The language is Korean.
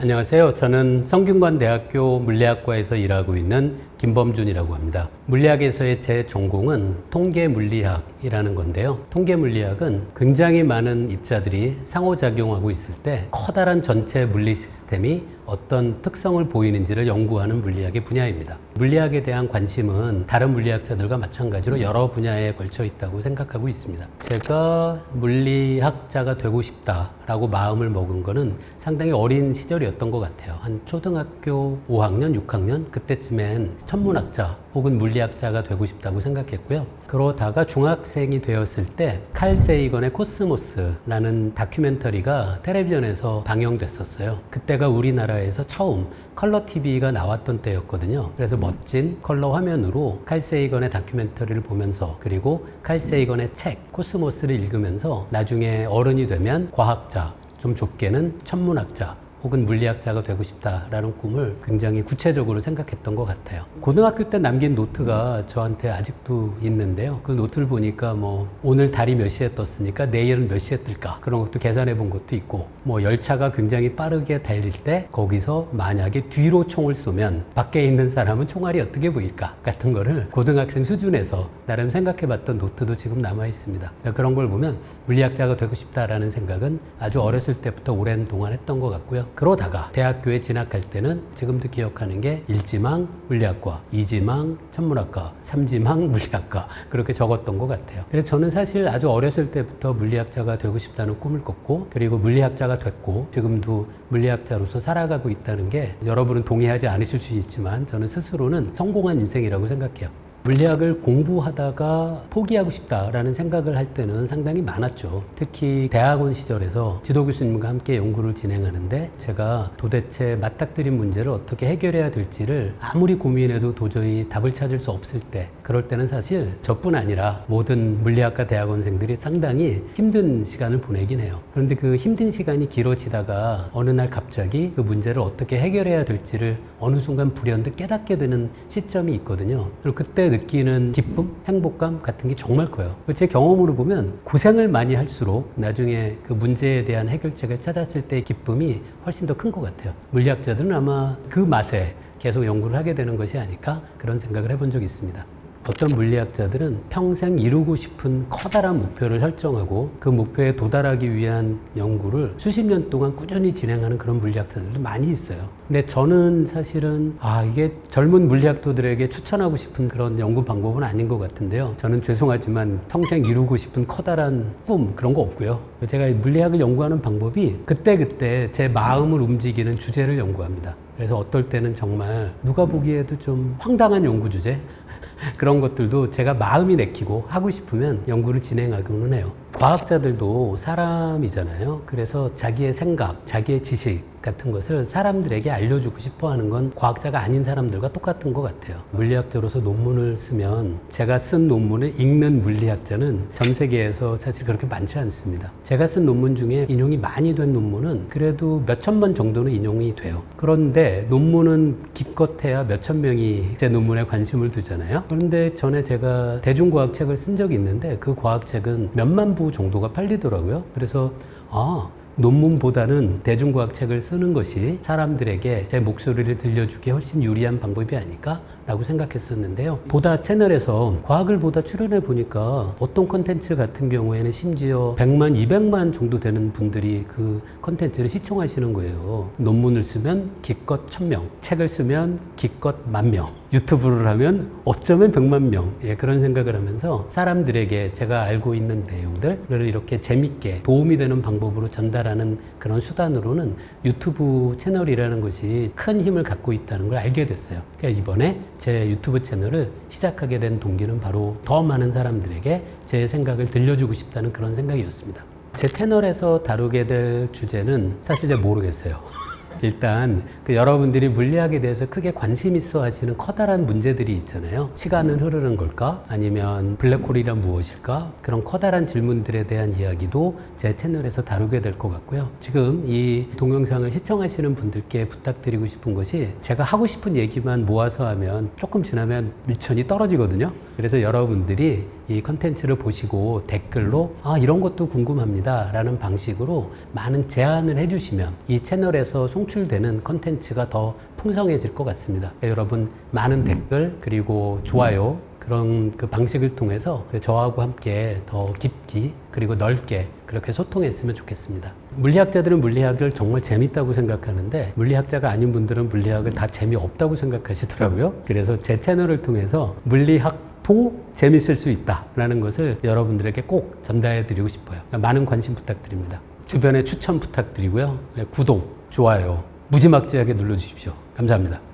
안녕하세요. 저는 성균관대학교 물리학과에서 일하고 있는 김범준이라고 합니다. 물리학에서의 제 전공은 통계물리학이라는 건데요. 통계물리학은 굉장히 많은 입자들이 상호작용하고 있을 때 커다란 전체 물리 시스템이 어떤 특성을 보이는지를 연구하는 물리학의 분야입니다. 물리학에 대한 관심은 다른 물리학자들과 마찬가지로 여러 분야에 걸쳐 있다고 생각하고 있습니다. 제가 물리학자가 되고 싶다라고 마음을 먹은 거는 상당히 어린 시절이었던 것 같아요. 한 초등학교 5학년, 6학년 그때쯤엔 천문학자 혹은 물리학자가 되고 싶다고 생각했고요. 그러다가 중학생이 되었을 때 칼 세이건의 코스모스라는 다큐멘터리가 텔레비전에서 방영됐었어요. 그때가 우리나라에서 처음 컬러 TV가 나왔던 때였거든요. 그래서 멋진 컬러 화면으로 칼 세이건의 다큐멘터리를 보면서 그리고 칼 세이건의 책 코스모스를 읽으면서 나중에 어른이 되면 과학자, 좀 좁게는 천문학자 혹은 물리학자가 되고 싶다라는 꿈을 굉장히 구체적으로 생각했던 것 같아요. 고등학교 때 남긴 노트가 저한테 아직도 있는데요. 그 노트를 보니까 오늘 달이 몇 시에 떴으니까 내일은 몇 시에 뜰까 그런 것도 계산해 본 것도 있고 열차가 굉장히 빠르게 달릴 때 거기서 만약에 뒤로 총을 쏘면 밖에 있는 사람은 총알이 어떻게 보일까 같은 거를 고등학생 수준에서 나름 생각해 봤던 노트도 지금 남아 있습니다. 그런 걸 보면 물리학자가 되고 싶다라는 생각은 아주 어렸을 때부터 오랜 동안 했던 것 같고요. 그러다가 대학교에 진학할 때는 지금도 기억하는 게 1지망 물리학과, 2지망 천문학과, 3지망 물리학과 그렇게 적었던 것 같아요. 그래서 저는 사실 아주 어렸을 때부터 물리학자가 되고 싶다는 꿈을 꿨고 그리고 물리학자가 됐고 지금도 물리학자로서 살아가고 있다는 게 여러분은 동의하지 않으실 수 있지만 저는 스스로는 성공한 인생이라고 생각해요. 물리학을 공부하다가 포기하고 싶다라는 생각을 할 때는 상당히 많았죠. 특히 대학원 시절에서 지도 교수님과 함께 연구를 진행하는데 제가 도대체 맞닥뜨린 문제를 어떻게 해결해야 될지를 아무리 고민해도 도저히 답을 찾을 수 없을 때 그럴 때는 사실 저뿐 아니라 모든 물리학과 대학원생들이 상당히 힘든 시간을 보내긴 해요. 그런데 그 힘든 시간이 길어지다가 어느 날 갑자기 그 문제를 어떻게 해결해야 될지를 어느 순간 불현듯 깨닫게 되는 시점이 있거든요. 그리고 그때 느끼는 기쁨, 행복감 같은 게 정말 커요. 제 경험으로 보면 고생을 많이 할수록 나중에 그 문제에 대한 해결책을 찾았을 때의 기쁨이 훨씬 더 큰 것 같아요. 물리학자들은 아마 그 맛에 계속 연구를 하게 되는 것이 아닐까 그런 생각을 해본 적이 있습니다. 어떤 물리학자들은 평생 이루고 싶은 커다란 목표를 설정하고 그 목표에 도달하기 위한 연구를 수십 년 동안 꾸준히 진행하는 그런 물리학자들도 많이 있어요. 근데 저는 사실은 이게 젊은 물리학도들에게 추천하고 싶은 그런 연구 방법은 아닌 것 같은데요. 저는 죄송하지만 평생 이루고 싶은 커다란 꿈 그런 거 없고요. 제가 물리학을 연구하는 방법이 그때그때 제 마음을 움직이는 주제를 연구합니다. 그래서 어떨 때는 정말 누가 보기에도 좀 황당한 연구 주제 그런 것들도 제가 마음이 내키고 하고 싶으면 연구를 진행하고는 해요. 과학자들도 사람이잖아요. 그래서 자기의 생각, 자기의 지식 같은 것을 사람들에게 알려주고 싶어 하는 건 과학자가 아닌 사람들과 똑같은 것 같아요. 물리학자로서 논문을 쓰면 제가 쓴 논문을 읽는 물리학자는 전 세계에서 사실 그렇게 많지 않습니다. 제가 쓴 논문 중에 인용이 많이 된 논문은 그래도 몇천 번 정도는 인용이 돼요. 그런데 논문은 기껏해야 몇천 명이 제 논문에 관심을 두잖아요. 그런데 전에 제가 대중과학책을 쓴 적이 있는데 그 과학책은 몇만 부 정도가 팔리더라고요. 그래서 논문보다는 대중과학책을 쓰는 것이 사람들에게 제 목소리를 들려주기 훨씬 유리한 방법이 아닐까? 라고 생각했었는데요. 보다 채널에서 과학을 보다 출연해 보니까 어떤 컨텐츠 같은 경우에는 심지어 100만, 200만 정도 되는 분들이 그 컨텐츠를 시청하시는 거예요. 논문을 쓰면 기껏 1000명, 책을 쓰면 기껏 10,000명, 유튜브를 하면 어쩌면 100만 명 그런 생각을 하면서 사람들에게 제가 알고 있는 내용들을 이렇게 재밌게 도움이 되는 방법으로 전달하는 그런 수단으로는 유튜브 채널이라는 것이 큰 힘을 갖고 있다는 걸 알게 됐어요. 그러니까 이번에 제 유튜브 채널을 시작하게 된 동기는 바로 더 많은 사람들에게 제 생각을 들려주고 싶다는 그런 생각이었습니다. 제 채널에서 다루게 될 주제는 사실 잘 모르겠어요. 일단 여러분들이 물리학에 대해서 크게 관심 있어 하시는 커다란 문제들이 있잖아요. 시간은 흐르는 걸까? 아니면 블랙홀이란 무엇일까? 그런 커다란 질문들에 대한 이야기도 제 채널에서 다루게 될 것 같고요. 지금 이 동영상을 시청하시는 분들께 부탁드리고 싶은 것이 제가 하고 싶은 얘기만 모아서 하면 조금 지나면 미천이 떨어지거든요. 그래서 여러분들이 이 컨텐츠를 보시고 댓글로 이런 것도 궁금합니다 라는 방식으로 많은 제안을 해주시면 이 채널에서 송출되는 컨텐츠가 더 풍성해질 것 같습니다. 여러분 많은 댓글 그리고 좋아요 그런 그 방식을 통해서 저하고 함께 더 깊이 그리고 넓게 그렇게 소통했으면 좋겠습니다. 물리학자들은 물리학을 정말 재밌다고 생각하는데 물리학자가 아닌 분들은 물리학을 다 재미없다고 생각하시더라고요. 그래서 제 채널을 통해서 물리학도 재밌을 수 있다라는 것을 여러분들에게 꼭 전달해 드리고 싶어요. 많은 관심 부탁드립니다. 주변에 추천 부탁드리고요. 구독, 좋아요 무지막지하게 눌러주십시오. 감사합니다.